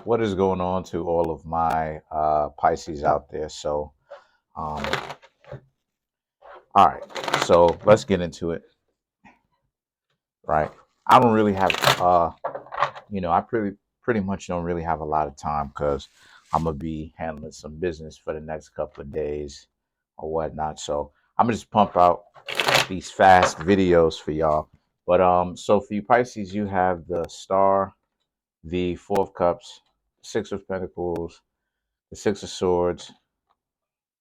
what is going on to all of my Pisces out there? Um, all right, so let's get into it. Right, I don't really have, I pretty much don't really have a lot of time because I'm gonna be handling some business for the next couple of days or whatnot. So I'm gonna just pump out these fast videos for y'all. But so for you Pisces, you have the Star, the Four of Cups, Six of Pentacles, the Six of Swords,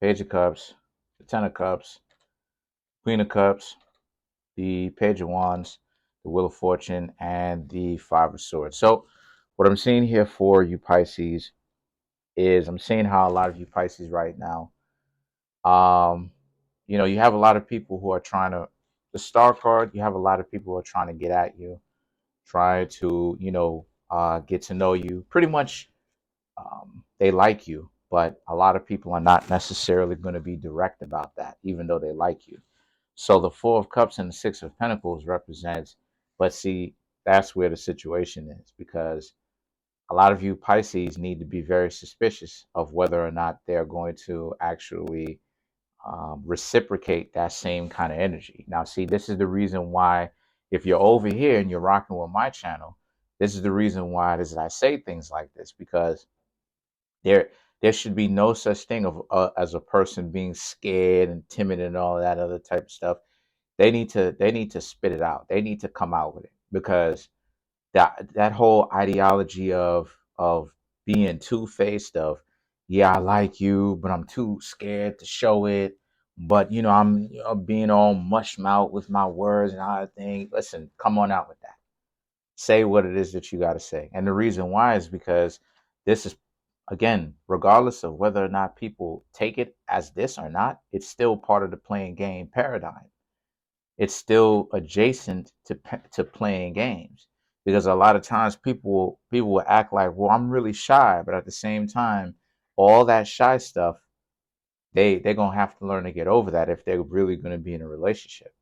Page of Cups, the Ten of Cups, Queen of Cups, the Page of Wands, the Wheel of Fortune, and the Five of Swords. So what I'm seeing here for you Pisces is I'm seeing how a lot of you Pisces right now, you have a lot of people who are trying to, the Star card, you have a lot of people who are trying to get at you, try to, get to know you. Pretty much they like you, but a lot of people are not necessarily going to be direct about that, even though they like you. So the Four of Cups and the Six of Pentacles represents, but see, that's where the situation is, because a lot of you Pisces need to be very suspicious of whether or not they're going to actually reciprocate that same kind of energy. Now, see, this is the reason why, if you're over here and you're rocking with my channel, this is the reason why it is that I say things like this, because there there should be no such thing of as a person being scared and timid and all that other type of stuff. They need to spit it out. They need to come out with it, because that whole ideology of being two-faced, of, yeah, I like you, but I'm too scared to show it. But I'm being all mush mouth with my words and all that thing. Listen, come on out with that. Say what it is that you got to say. And the reason why is because this is, again, regardless of whether or not people take it as this or not, it's still part of the playing game paradigm. It's still adjacent to playing games, because a lot of times people will act like, well, I'm really shy, but at the same time, all that shy stuff, they're gonna have to learn to get over that if they're really going to be in a relationship,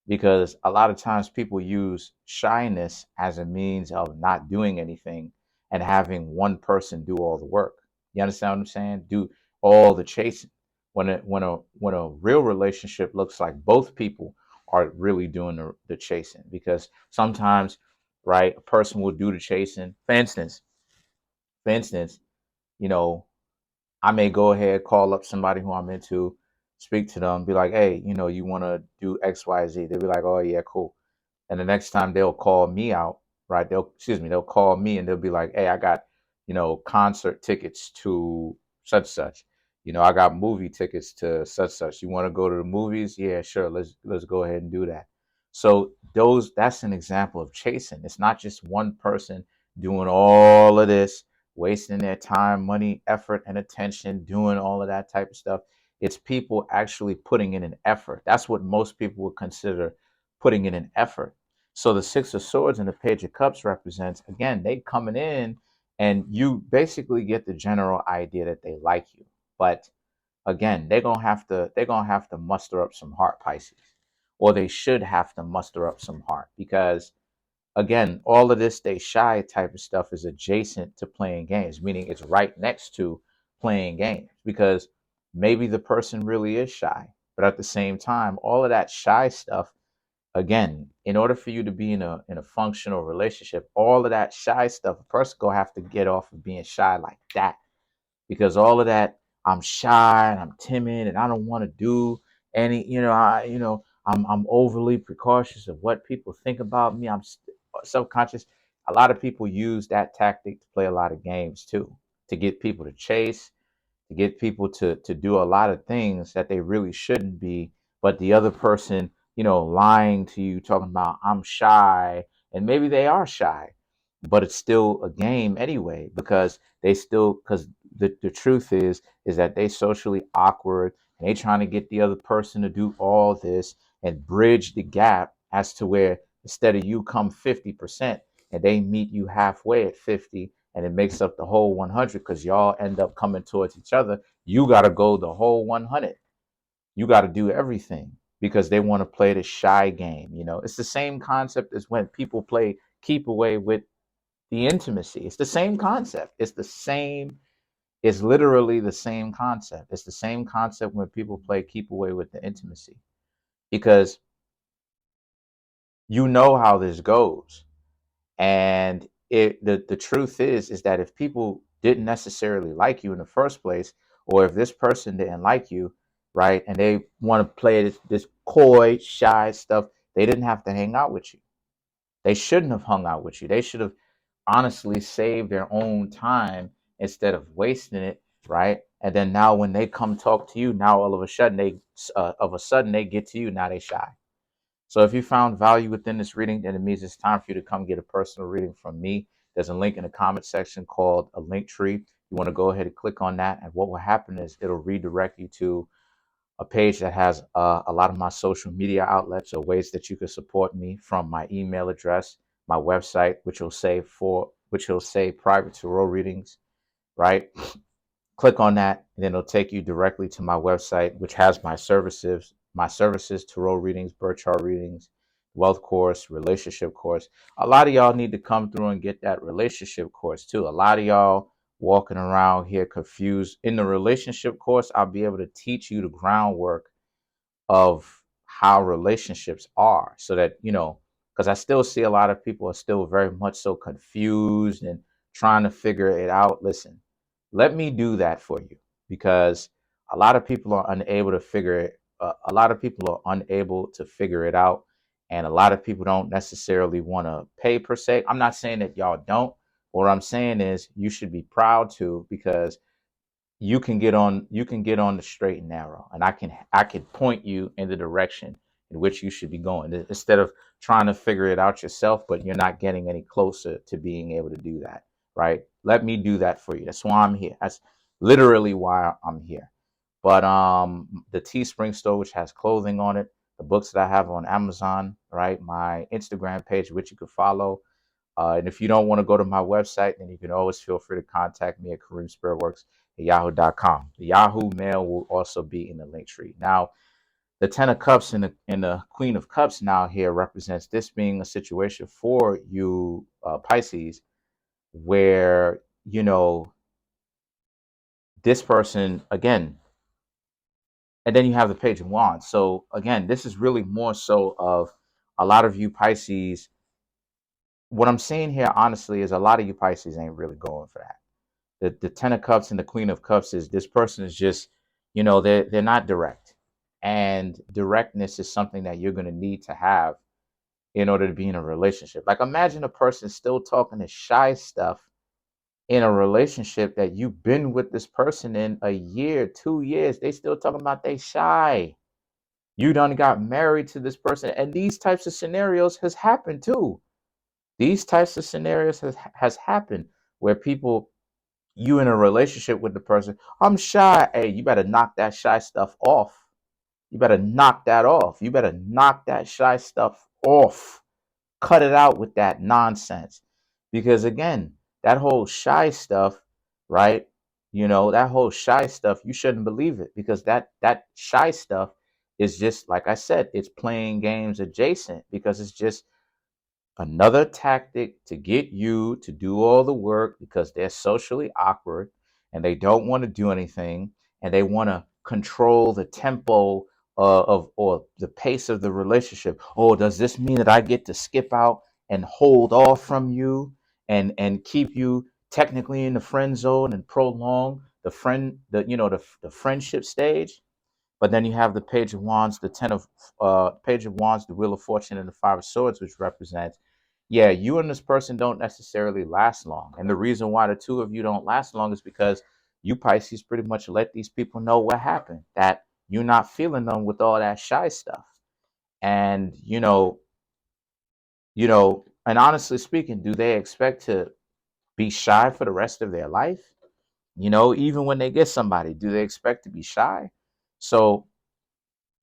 because a lot of times people use shyness as a means of not doing anything and having one person do all the work. You understand what I'm saying? Do all the chasing. When a real relationship looks like both people are really doing the chasing, because sometimes, right, a person will do the chasing. For instance, you know, I may go ahead, call up somebody who I'm into, speak to them, be like, hey, you want to do X, Y, Z. They'll be like, oh yeah, cool. And the next time they'll call me out, right? They'll call me and they'll be like, hey, I got, concert tickets to such such. I got movie tickets to such such. You want to go to the movies? Yeah, sure. Let's go ahead and do that. So that's an example of chasing. It's not just one person doing all of this, wasting their time, money, effort, and attention, doing all of that type of stuff. It's people actually putting in an effort. That's what most people would consider putting in an effort. So the Six of Swords and the Page of Cups represents, again, they coming in, and you basically get the general idea that they like you. But again, they're gonna have to muster up some heart, Pisces. Or they should have to muster up some heart, because again, all of this stay shy type of stuff is adjacent to playing games, meaning it's right next to playing games, because maybe the person really is shy, but at the same time, all of that shy stuff, again, in order for you to be in a functional relationship, all of that shy stuff, a person gonna have to get off of being shy like that, because all of that, I'm shy and I'm timid and I don't want to do any, I'm overly precautious of what people think about me. I'm subconscious. A lot of people use that tactic to play a lot of games too, to get people to chase, to get people to do a lot of things that they really shouldn't be, but the other person, lying to you, talking about, I'm shy, and maybe they are shy, but it's still a game anyway, because the truth is that they socially awkward, and they trying to get the other person to do all this and bridge the gap, as to where instead of you come 50% and they meet you halfway at 50, and it makes up the whole 100, because y'all end up coming towards each other. You got to go the whole 100. You got to do everything, because they want to play the shy game. It's the same concept as when people play keep away with the intimacy. It's the same concept. It's literally the same concept. It's the same concept when people play keep away with the intimacy, because you know how this goes. And the truth is that if people didn't necessarily like you in the first place, or if this person didn't like you, right, and they want to play this coy, shy stuff, they didn't have to hang out with you. They shouldn't have hung out with you. They should have honestly saved their own time instead of wasting it, right? And then now when they come talk to you, now all of a sudden they get to you. Now they shy. So if you found value within this reading, then it means it's time for you to come get a personal reading from me. There's a link in the comment section called a link tree. You want to go ahead and click on that. And what will happen is it'll redirect you to a page that has a lot of my social media outlets or ways that you can support me, from my email address, my website, which will say private tarot readings, right? Click on that, and then it'll take you directly to my website, which has my services, tarot readings, birth chart readings, wealth course, relationship course. A lot of y'all need to come through and get that relationship course too. A lot of y'all walking around here confused. In the relationship course, I'll be able to teach you the groundwork of how relationships are, so that because I still see a lot of people are still very much so confused and trying to figure it out. Listen, let me do that for you, because a lot of people are unable to figure it a lot of people are unable to figure it out, and a lot of people don't necessarily want to pay per se. I'm not saying that y'all don't. What I'm saying is you should be proud to, because you can get on the straight and narrow, and I can point you in the direction in which you should be going, instead of trying to figure it out yourself, but you're not getting any closer to being able to do that. Right? Let me do that for you. That's why I'm here. That's literally why I'm here. But the Teespring store, which has clothing on it, the books that I have on Amazon, right, my Instagram page, which you can follow, and if you don't want to go to my website, then you can always feel free to contact me at Kareemspiritworks@yahoo.com. The Yahoo mail will also be in the link tree. Now, the Ten of Cups and the Queen of Cups now here represents this being a situation for you, Pisces, where, this person, again, and then you have the Page of Wands. So, again, this is really more so of a lot of you Pisces. What I'm saying here, honestly, is a lot of you Pisces ain't really going for that. The Ten of Cups and the Queen of Cups is, this person is just, they're not direct, and directness is something that you're going to need to have in order to be in a relationship. Like, imagine a person still talking this shy stuff in a relationship that you've been with this person in a year, 2 years. They still talking about they shy. You done got married to this person, and these types of scenarios has happened too. These types of scenarios has happened where people, you in a relationship with the person, I'm shy. Hey, you better knock that shy stuff off. You better knock that off. You better knock that shy stuff off. Cut it out with that nonsense. Because again, that whole shy stuff, right? That whole shy stuff, you shouldn't believe it, because that shy stuff is just, like I said, it's playing games adjacent, because it's just another tactic to get you to do all the work, because they're socially awkward and they don't want to do anything, and they want to control the tempo of or the pace of the relationship. Oh, does this mean that I get to skip out and hold off from you and keep you technically in the friend zone and prolong the friendship stage? But then you have the Page of Wands, the Page of Wands, the Wheel of Fortune, and the Five of Swords, which represents, yeah, you and this person don't necessarily last long. And the reason why the two of you don't last long is because you Pisces pretty much let these people know what happened, that you're not feeling them with all that shy stuff. And and honestly speaking, do they expect to be shy for the rest of their life? Even when they get somebody, do they expect to be shy? So,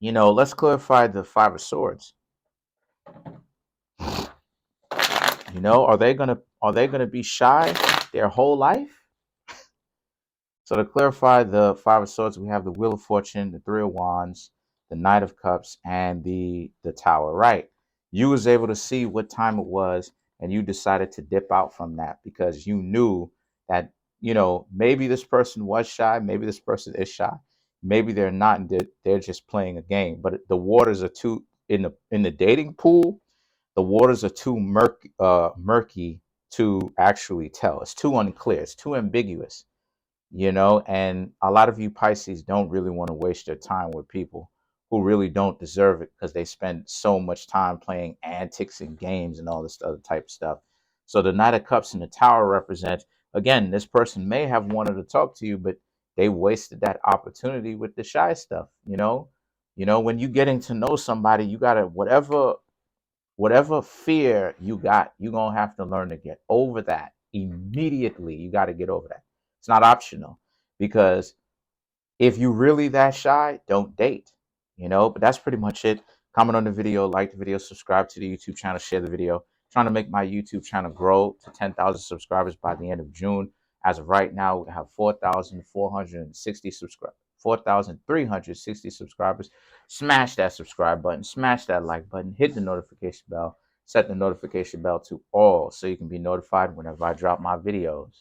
let's clarify the Five of Swords. Are they gonna be shy their whole life? So to clarify the Five of Swords, we have the Wheel of Fortune, the Three of Wands, the Knight of Cups, and the Tower. Right. You was able to see what time it was and you decided to dip out from that because you knew that, you know, maybe this person was shy, maybe this person is shy, maybe they're not, and they're just playing a game. But the waters are too in the dating pool. The waters are too murky to actually tell. It's too unclear. It's too ambiguous, you know. And a lot of you Pisces don't really want to waste your time with people who really don't deserve it because they spend so much time playing antics and games and all this other type of stuff. So the Knight of Cups and the Tower represents, again, this person may have wanted to talk to you, but they wasted that opportunity with the shy stuff, you know. You know, when you getting to know somebody, you gotta, whatever fear you got, you're gonna have to learn to get over that immediately. You got to get over that. It's not optional, because if you really that shy, don't date, you know. But that's pretty much it. Comment on the video, like the video, subscribe to the YouTube channel, share the video. Trying to make my YouTube channel grow to 10,000 subscribers by the end of June. As of right now, we have 4,460 subscribers, 4,360 subscribers. Smash that subscribe button, smash that like button, hit the notification bell, set the notification bell to all so you can be notified whenever I drop my videos.